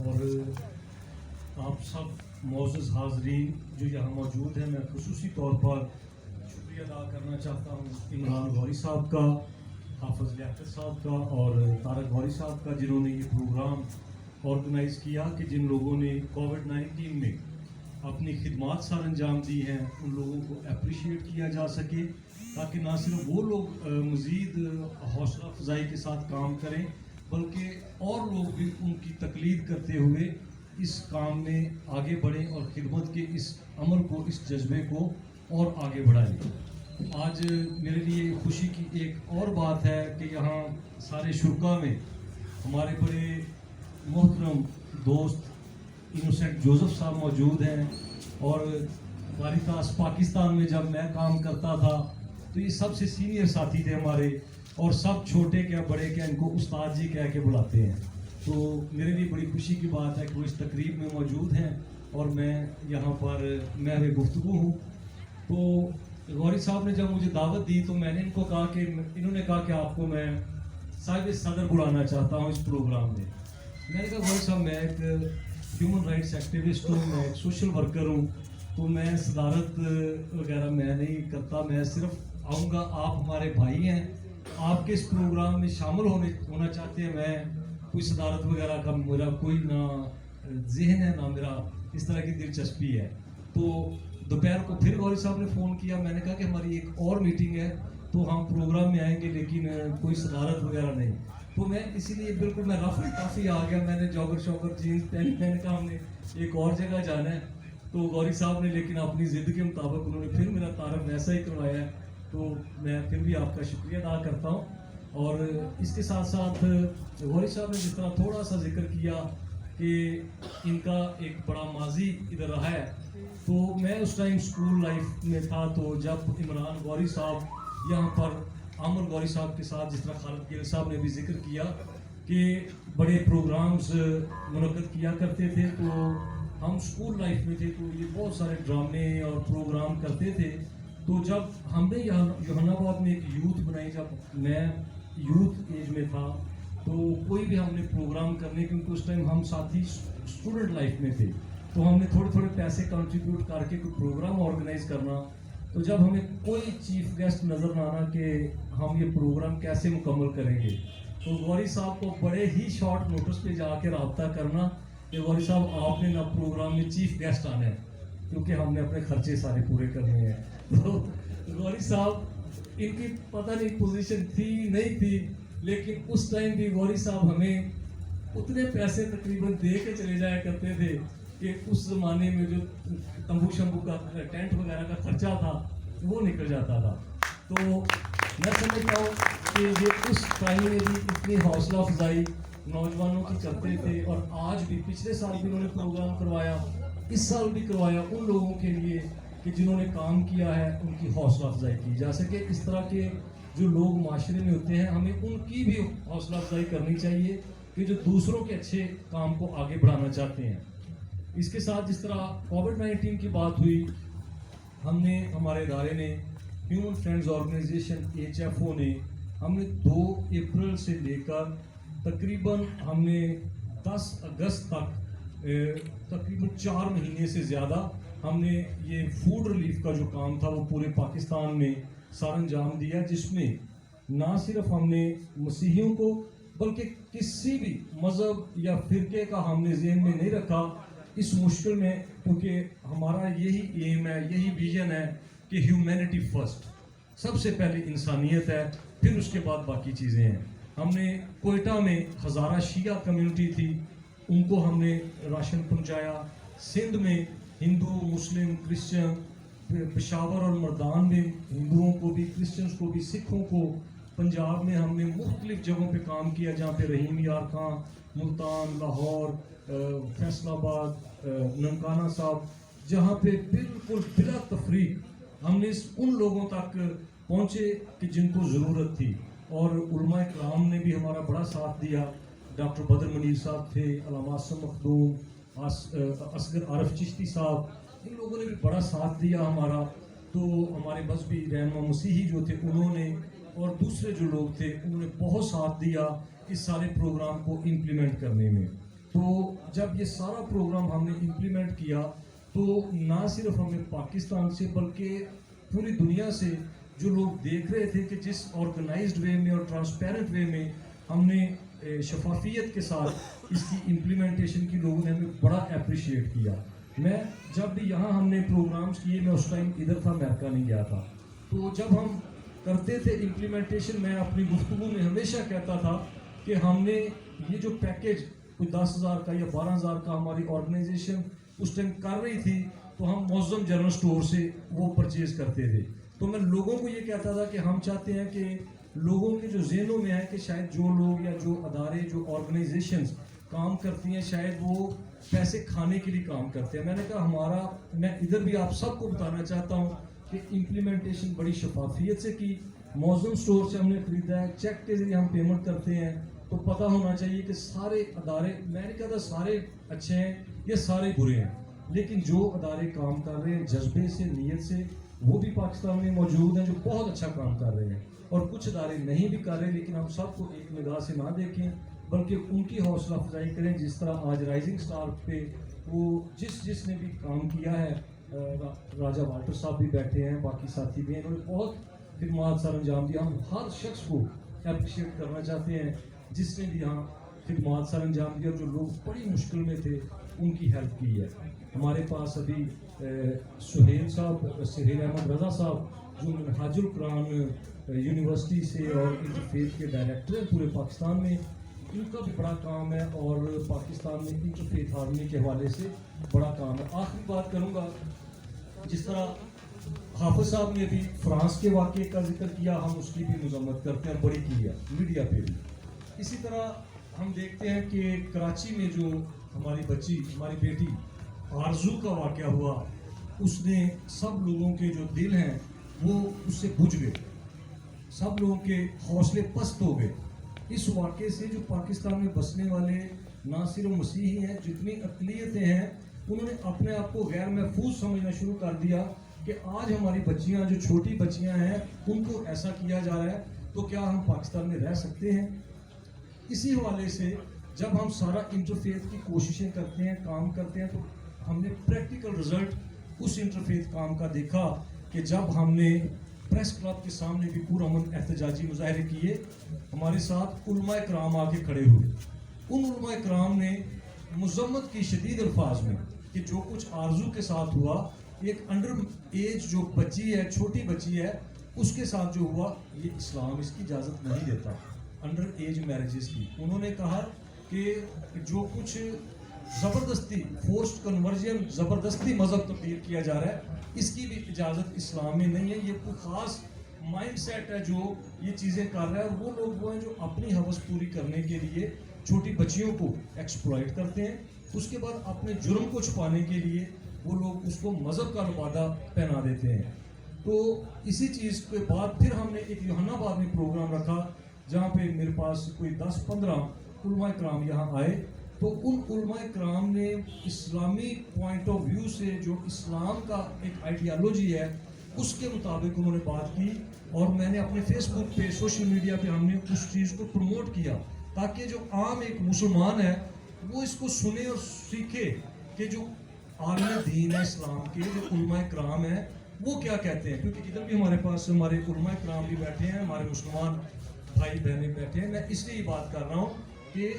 اور آپ سب معزز حاضرین جو یہاں موجود ہیں، میں خصوصی طور پر شکریہ ادا کرنا چاہتا ہوں عمران غوری صاحب کا، حافظ لیاقت صاحب کا اور طارق غوری صاحب کا، جنہوں نے یہ پروگرام آرگنائز کیا کہ جن لوگوں نے کووڈ-19 میں اپنی خدمات سر انجام دی ہیں ان لوگوں کو اپریشیٹ کیا جا سکے، تاکہ نہ صرف وہ لوگ مزید حوصلہ افزائی کے ساتھ کام کریں بلکہ اور لوگ بھی ان کی تقلید کرتے ہوئے اس کام میں آگے بڑھیں اور خدمت کے اس عمل کو، اس جذبے کو اور آگے بڑھائیں۔ آج میرے لیے خوشی کی ایک اور بات ہے کہ یہاں سارے شرکا میں ہمارے بڑے محترم دوست انوسینٹ جوزف صاحب موجود ہیں، اور کاریتاس پاکستان میں جب میں کام کرتا تھا تو یہ سب سے سینئر ساتھی تھے ہمارے، اور سب چھوٹے کیا بڑے کیا ان کو استاد جی کہہ کے بلاتے ہیں۔ تو میرے لیے بڑی خوشی کی بات ہے کہ وہ اس تقریب میں موجود ہیں اور میں یہاں پر محو گفتگو ہوں۔ تو غوری صاحب نے جب مجھے دعوت دی تو میں نے ان کو کہا کہ انہوں نے کہا کہ آپ کو میں صاحب صدر بلانا چاہتا ہوں اس پروگرام میں۔ میں نے کہا غوری صاحب میں ایک ہیومن رائٹس ایکٹیوسٹ ہوں، میں ایک سوشل ورکر ہوں، تو میں صدارت وغیرہ میں نہیں کرتا، میں صرف آؤں گا، آپ ہمارے بھائی ہیں، آپ کے اس پروگرام میں شامل ہونا چاہتے ہیں، میں کوئی صدارت وغیرہ کا میرا کوئی نہ ذہن ہے نہ میرا اس طرح کی دلچسپی ہے۔ تو دوپہر کو پھر غوری صاحب نے فون کیا، میں نے کہا کہ ہماری ایک اور میٹنگ ہے تو ہم پروگرام میں آئیں گے لیکن کوئی صدارت وغیرہ نہیں۔ تو میں اسی لیے بالکل میں رفلی کافی آ گیا، میں نے جاگر شوگر جینس پہنی، میں نے کہا ہم نے ایک اور جگہ جانا ہے۔ تو غوری صاحب نے لیکن اپنی ضد کے مطابق انہوں نے پھر میرا تعارف ویسا ہی کروایا ہے، تو میں پھر بھی آپ کا شکریہ ادا کرتا ہوں۔ اور اس کے ساتھ ساتھ غوری صاحب نے جس طرح تھوڑا سا ذکر کیا کہ ان کا ایک بڑا ماضی ادھر رہا ہے، تو میں اس ٹائم اسکول لائف میں تھا، تو جب عمران غوری صاحب یہاں پر عامر غوری صاحب کے ساتھ، جس طرح خالد گیل صاحب نے بھی ذکر کیا کہ بڑے پروگرامز منعقد کیا کرتے تھے، تو ہم اسکول لائف میں تھے تو یہ بہت سارے ڈرامے اور پروگرام کرتے تھے۔ تو جب ہم نے یوحنا آباد میں ایک یوتھ بنائی، جب میں یوتھ ایج میں تھا، تو کوئی بھی ہم نے پروگرام کرنے، کیونکہ اس ٹائم ہم ساتھی اسٹوڈنٹ لائف میں تھے، تو ہم نے تھوڑے تھوڑے پیسے کنٹریبیوٹ کر کے کوئی پروگرام آرگنائز کرنا، تو جب ہمیں کوئی چیف گیسٹ نظر نہ آنا کہ ہم یہ پروگرام کیسے مکمل کریں گے، تو غوری صاحب کو بڑے ہی شارٹ نوٹس پہ جا کے رابطہ کرنا کہ غوری صاحب آپ نے نہ پروگرام میں چیف گیسٹ آنا ہے کیونکہ ہم نے اپنے خرچے سارے پورے کرنے ہیں۔ تو غوری صاحب ان کی پتہ نہیں پوزیشن تھی نہیں تھی، لیکن اس ٹائم بھی غوری صاحب ہمیں اتنے پیسے تقریباً دے کے چلے جایا کرتے تھے کہ اس زمانے میں جو تمبو شمبو کا ٹینٹ وغیرہ کا خرچہ تھا وہ نکل جاتا تھا۔ تو میں سمجھتا ہوں کہ یہ اس ٹائم میں بھی اتنی حوصلہ افزائی نوجوانوں کی کرتے تھے، اور آج بھی پچھلے سال بھی انہوں نے پروگرام کروایا، اس سال بھی کروایا ان لوگوں کے لیے کہ جنہوں نے کام کیا ہے ان کی حوصلہ افزائی کی جا سکے۔ اس طرح کے جو لوگ معاشرے میں ہوتے ہیں ہمیں ان کی بھی حوصلہ افزائی کرنی چاہیے کہ جو دوسروں کے اچھے کام کو آگے بڑھانا چاہتے ہیں۔ اس کے ساتھ جس طرح کووڈ-19 کی بات ہوئی، ہم نے ہمارے ادارے نے ہیومن فرینڈز آرگنائزیشن HFO نے ہم نے 2 اپریل سے لے کر تقریباً ہم نے 10 اگست تک تقریباً 4 مہینے سے زیادہ ہم نے یہ فوڈ ریلیف کا جو کام تھا وہ پورے پاکستان میں سر انجام دیا، جس میں نہ صرف ہم نے مسیحیوں کو بلکہ کسی بھی مذہب یا فرقے کا ہم نے ذہن میں نہیں رکھا اس مشکل میں، کیونکہ ہمارا یہی ایم ہے، یہی ویژن ہے کہ ہیومینٹی فرسٹ، سب سے پہلے انسانیت ہے، پھر اس کے بعد باقی چیزیں ہیں۔ ہم نے کوئٹہ میں ہزارہ شیعہ کمیونٹی تھی، ان کو ہم نے راشن پہنچایا، سندھ میں ہندو مسلم کرسچن، پشاور اور مردان میں ہندوؤں کو بھی کرسچنز کو بھی سکھوں کو، پنجاب میں ہم نے مختلف جگہوں پہ کام کیا جہاں پہ رحیم یار خان، ملتان، لاہور، فیصل آباد، ننکانہ صاحب، جہاں پہ بالکل بلا تفریق ہم نے ان لوگوں تک پہنچے کہ جن کو ضرورت تھی، اور علماء کرام نے بھی ہمارا بڑا ساتھ دیا۔ ڈاکٹر بدر منیر صاحب تھے، علامہ اسم مخدوم، اصغر عارف چشتی صاحب، ان لوگوں نے بھی بڑا ساتھ دیا ہمارا۔ تو ہمارے مذہبی رہنما مسیحی جو تھے انہوں نے، اور دوسرے جو لوگ تھے انہوں نے بہت ساتھ دیا اس سارے پروگرام کو امپلیمنٹ کرنے میں۔ تو جب یہ سارا پروگرام ہم نے امپلیمنٹ کیا تو نہ صرف ہمیں پاکستان سے بلکہ پوری دنیا سے جو لوگ دیکھ رہے تھے کہ جس آرگنائزڈ وے میں اور ٹرانسپیرنٹ وے میں ہم نے شفافیت کے ساتھ اس کی امپلیمنٹیشن کی، لوگوں نے ہمیں بڑا اپریشیٹ کیا. میں جب بھی یہاں ہم نے پروگرامز کیے، میں اس ٹائم ادھر تھا، امریکہ نہیں گیا تھا، تو جب ہم کرتے تھے امپلیمنٹیشن، میں اپنی گفتگو میں ہمیشہ کہتا تھا کہ ہم نے یہ جو پیکیج کوئی 10,000 کا یا 12,000 کا ہماری آرگنائزیشن اس ٹائم کر رہی تھی، تو ہم معظم جنرل سٹور سے وہ پرچیز کرتے تھے. تو میں لوگوں کو یہ کہتا تھا کہ ہم چاہتے ہیں کہ لوگوں کے جو ذہنوں میں ہے کہ شاید جو لوگ یا جو ادارے، جو آرگنائزیشنز کام کرتی ہیں، شاید وہ پیسے کھانے کے لیے کام کرتے ہیں. میں نے کہا میں ادھر بھی آپ سب کو بتانا چاہتا ہوں کہ امپلیمنٹیشن بڑی شفافیت سے کی. معظم سٹور سے ہم نے خریدا ہے، چیک کے ذریعے ہم پیمنٹ کرتے ہیں. تو پتہ ہونا چاہیے کہ سارے ادارے، میں نے کہا تھا سارے اچھے ہیں یا سارے برے ہیں، لیکن جو ادارے کام کر رہے ہیں جذبے سے، نیت سے، وہ بھی پاکستان میں موجود ہیں جو بہت اچھا کام کر رہے ہیں. اور کچھ ادارے نہیں بھی کر رہے، لیکن ہم سب کو ایک نگاہ سے نہ دیکھیں بلکہ ان کی حوصلہ افزائی کریں. جس طرح آج رائزنگ سٹار پہ وہ جس نے بھی کام کیا ہے، راجہ واٹر صاحب بھی بیٹھے ہیں، باقی ساتھی بھی ہیں، انہوں نے بہت خدمات سر انجام دیا. ہم ہر شخص کو اپریشیٹ کرنا چاہتے ہیں جس نے بھی یہاں خدمات سر انجام دیا. جو لوگ بڑی مشکل میں تھے ان کی ہیلپ کی ہے. ہمارے پاس ابھی سہیل احمد رضا صاحب جو منہاج القرآن یونیورسٹی سے اور انٹرفیتھ کے ڈائریکٹر ہیں پورے پاکستان میں، ان کا بھی بڑا کام ہے، اور پاکستان میں انٹرفیتھ ہارمنی کے حوالے سے بڑا کام ہے. آخری بات کروں گا، جس طرح حافظ صاحب نے بھی فرانس کے واقعے کا ذکر کیا، ہم اس کی بھی مذمت کرتے ہیں، بڑی کی ہے میڈیا پہ بھی. اسی طرح ہم دیکھتے ہیں کہ کراچی میں جو ہماری بچی، ہماری بیٹی آرزو کا واقعہ ہوا، اس نے سب لوگوں کے جو دل ہیں وہ اس سے بجھ گئے، سب لوگوں کے حوصلے پست ہو گئے. اس واقعے سے جو پاکستان میں بسنے والے نہ صرف مسیحی ہیں، جتنی اقلیتیں ہیں، انہوں نے اپنے آپ کو غیر محفوظ سمجھنا شروع کر دیا کہ آج ہماری بچیاں جو چھوٹی بچیاں ہیں ان کو ایسا کیا جا رہا ہے، تو کیا ہم پاکستان میں رہ سکتے ہیں؟ اسی حوالے سے جب ہم سارا انٹرفیتھ کی کوششیں کرتے ہیں، کام کرتے ہیں، تو ہم نے پریکٹیکل رزلٹ اس انٹرفیتھ کام کا دیکھا کہ جب ہم نے پریس کلب کے سامنے بھی پرامن احتجاجی مظاہرے کیے، ہمارے ساتھ علماء کرام آ کے کھڑے ہوئے. ان علماء کرام نے مذمت کی شدید الفاظ میں کہ جو کچھ آرزو کے ساتھ ہوا، ایک انڈر ایج جو بچی ہے، چھوٹی بچی ہے، اس کے ساتھ جو ہوا، یہ اسلام اس کی اجازت نہیں دیتا انڈر ایج میرجز کی. انہوں نے کہا کہ جو کچھ زبردستی فورسڈ کنورژن، زبردستی مذہب تبدیل کیا جا رہا ہے، اس کی بھی اجازت اسلام میں نہیں ہے. یہ کوئی خاص مائنڈ سیٹ ہے جو یہ چیزیں کر رہا ہے، اور وہ لوگ وہ ہیں جو اپنی ہوس پوری کرنے کے لیے چھوٹی بچیوں کو ایکسپلائٹ کرتے ہیں. اس کے بعد اپنے جرم کو چھپانے کے لیے وہ لوگ اس کو مذہب کا لبادہ پہنا دیتے ہیں. تو اسی چیز کے بعد پھر ہم نے ایک یوحنا آباد میں پروگرام رکھا، جہاں پہ میرے پاس کوئی 10-15 علماء کرام یہاں آئے. تو ان علماء کرام نے اسلامی پوائنٹ آف ویو سے جو اسلام کا ایک آئیڈیالوجی ہے اس کے مطابق انہوں نے بات کی، اور میں نے اپنے فیس بک پہ، سوشل میڈیا پہ ہم نے اس چیز کو پروموٹ کیا تاکہ جو عام ایک مسلمان ہے وہ اس کو سنے اور سیکھے کہ جو عالم دین ہے اسلام کے، جو علماء کرام ہیں، وہ کیا کہتے ہیں. کیونکہ ادھر بھی ہمارے پاس ہمارے علماء کرام بھی بیٹھے ہیں، ہمارے مسلمان بھائی بہنیں بیٹھے ہیں. میں اس لیے یہ بات کر رہا ہوں کہ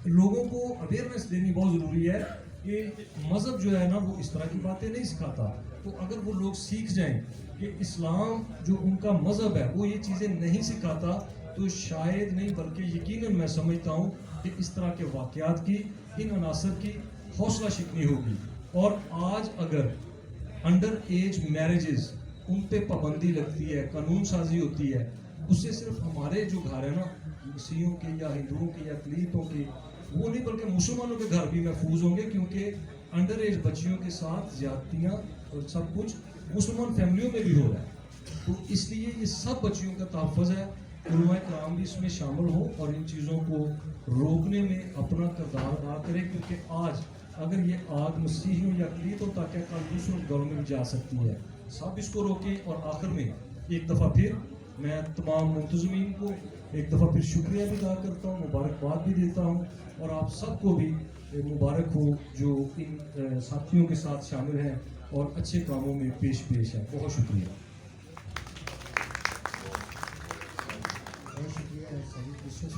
لوگوں کو اویئرنیس دینی بہت ضروری ہے کہ مذہب جو ہے نا وہ اس طرح کی باتیں نہیں سکھاتا. تو اگر وہ لوگ سیکھ جائیں کہ اسلام جو ان کا مذہب ہے وہ یہ چیزیں نہیں سکھاتا، تو شاید نہیں بلکہ یقیناً میں سمجھتا ہوں کہ اس طرح کے واقعات کی، ان عناصر کی حوصلہ شکنی ہوگی. اور آج اگر انڈر ایج میرجز ان پہ پابندی لگتی ہے، قانون سازی ہوتی ہے، اس سے صرف ہمارے جو گھر ہیں نا مسیحیوں کے یا ہندوؤں کے یا اقلیتوں کے، وہ نہیں بلکہ مسلمانوں کے گھر بھی محفوظ ہوں گے. کیونکہ انڈر ایج بچیوں کے ساتھ زیادتیاں اور سب کچھ مسلمان فیملیوں میں بھی ہو رہا ہے. تو اس لیے یہ سب بچیوں کا تحفظ ہے. علماء کرام بھی اس میں شامل ہو اور ان چیزوں کو روکنے میں اپنا کردار ادا کرے. کیونکہ آج اگر یہ آگ مسیحیوں یا اقلیتوں تک ہے، کل دوسروں دور میں بھی جا سکتی ہے. سب اس کو روکیں. اور آخر میں ایک دفعہ پھر میں تمام منتظمین کو ایک دفعہ پھر شکریہ بھی ادا کرتا ہوں، مبارکباد بھی دیتا ہوں، اور آپ سب کو بھی مبارک ہو جو ان ساتھیوں کے ساتھ شامل ہیں اور اچھے کاموں میں پیش ہیں. بہت شکریہ. بہت شکریہ سعید یوسف.